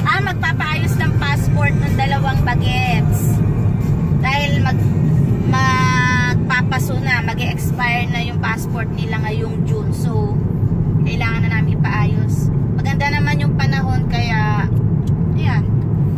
Magpapaayos ng passport ng dalawang bagets. Dahil magpapaso na, mag-expire na yung passport nila ngayong June. So, kailangan na namin ipaayos. Maganda naman yung panahon, kaya ayan,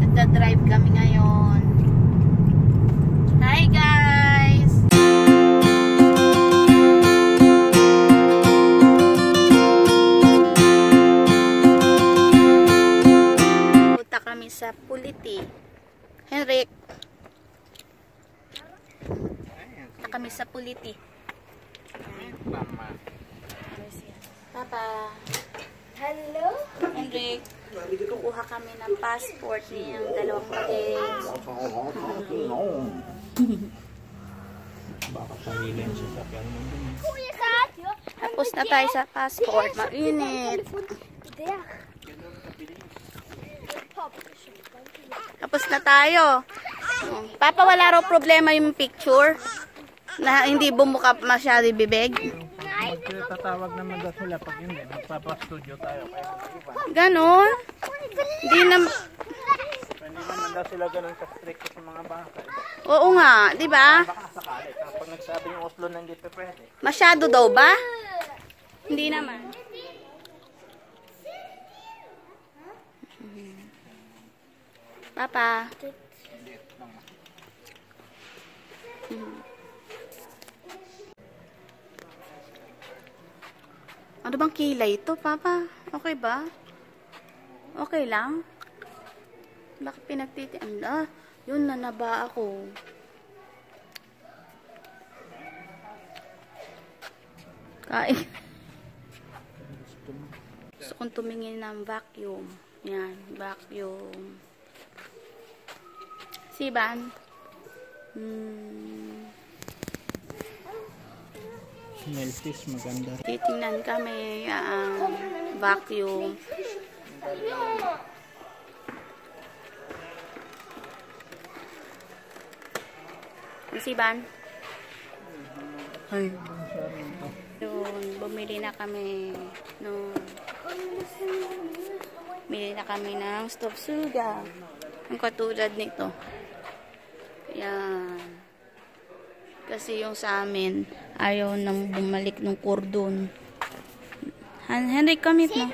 nagda-drive kami ngayon. Hi guys! Punta kami sa Puliti. Henrik, punta kami sa Puliti. Papa. Hello? Henrik, kukuha kami ng passport niyang dalawang bagets. Baka pangilin siya sa piano mo. Tapos na tayo sa passport. Mainit. Tapos na tayo. Papa, wala raw problema yung picture? Na hindi bumuka masyado bibig? Magtatawag naman daw sila pag hindi. Magpapa-studio tayo. Ganon? Hindi na... Pwede naman daw sila ganun ka-strict sa mga baka. Oo nga, di ba? Baka sakali. Kapag nagsabi yung Oslo na hindi pa pwede. Masyado daw ba? Hindi naman. Papa. Ano bang kilay ito, Papa? Okay ba? Okay lang? Bakit pinagtitian? Yun na naba ako. Kain. Gusto kong tumingin ng vacuum. Yan, vacuum. Siban? Meltis, maganda. Titingnan kami ang vacuum. Siban? Ay, Yun, bumili na kami bumili na kami ng stop suga. Ang katulad nito. Yan. Kasi yung sa amin, ayaw nang bumalik ng cordon. Henrik, kamit mo.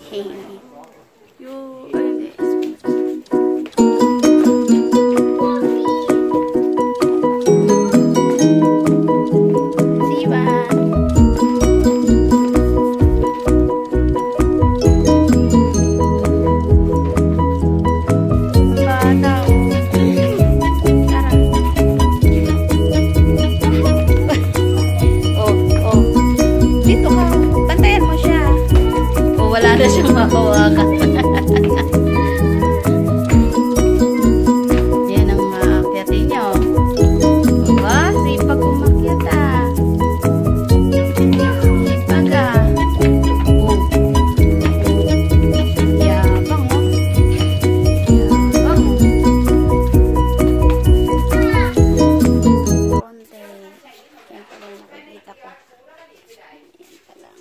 Hey. Wala na siyang mahawakan. Yan ang maakyatin nyo. Diba? Sipag umakyat ah. Sipag ah. Yabang oh. Yabang. Konti. Yan pala yung nakikita ko. Yan pala.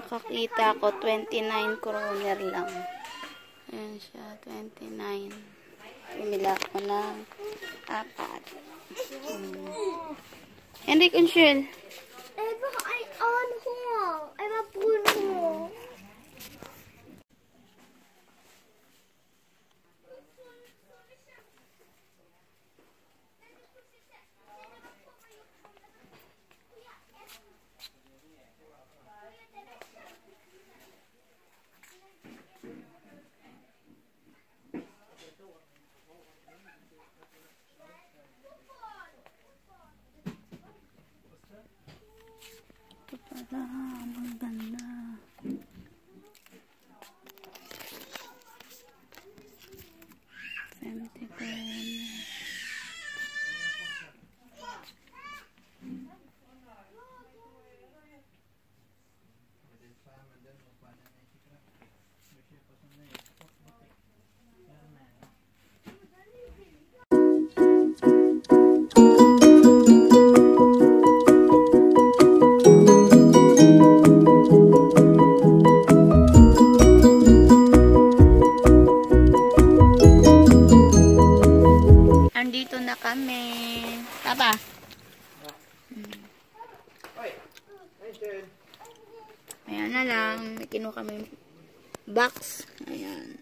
Nakakita ko 29 kroner lang. Ayan siya, 29. Pumila ko ng 4. Henrik und schön. Einfach ein Anhang. Einmal Bruno. Ito pala, maganda. Andito na kami. Papa. Ayan na lang. May kinuha kami box. Ayan.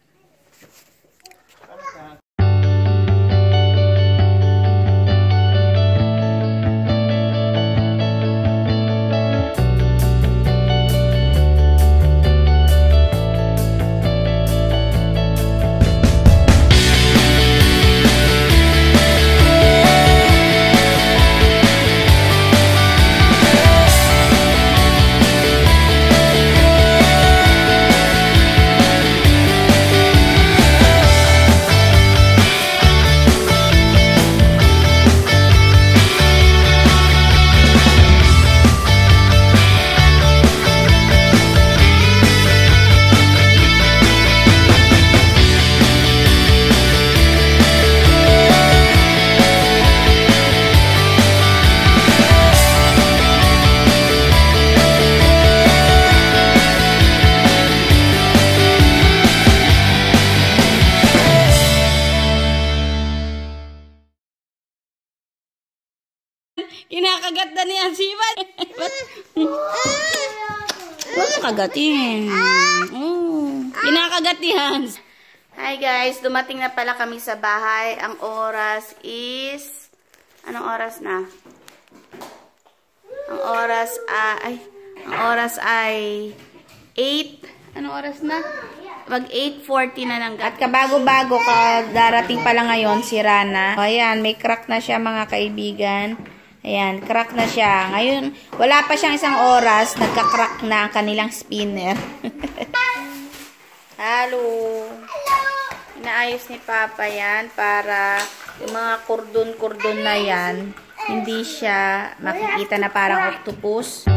Kinakagat na niya si Ivan. Huwag mo kagatin. Kinakagat ni Hans. Hi guys, dumating na pala kami sa bahay. Ang oras is... Anong oras na? Ang oras ay 8. Anong oras na? Mag 8:40 na lang. At kabago-bago darating pala ngayon si Rana. O ayan, may crack na siya mga kaibigan. Ayan, crack na siya. Ngayon, wala pa siyang isang oras, nagka-crack na ang kanilang spinner. Hello. Inaayos ni Papa yan para yung mga kordon-kordon na yan, hindi siya makikita na parang octopus.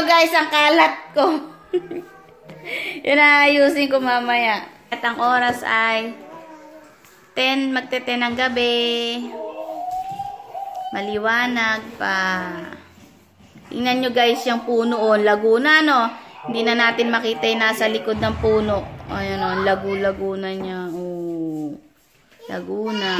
Guys, ang kalat ko. Yun na ayusin ko mamaya. At ang oras ay 10, magte-10 ng gabi. Maliwanag pa. Tingnan nyo guys yung puno o, Laguna no. Hindi na natin makita yung nasa likod ng puno. Ayan o, lagu-laguna niya. Oh, Laguna.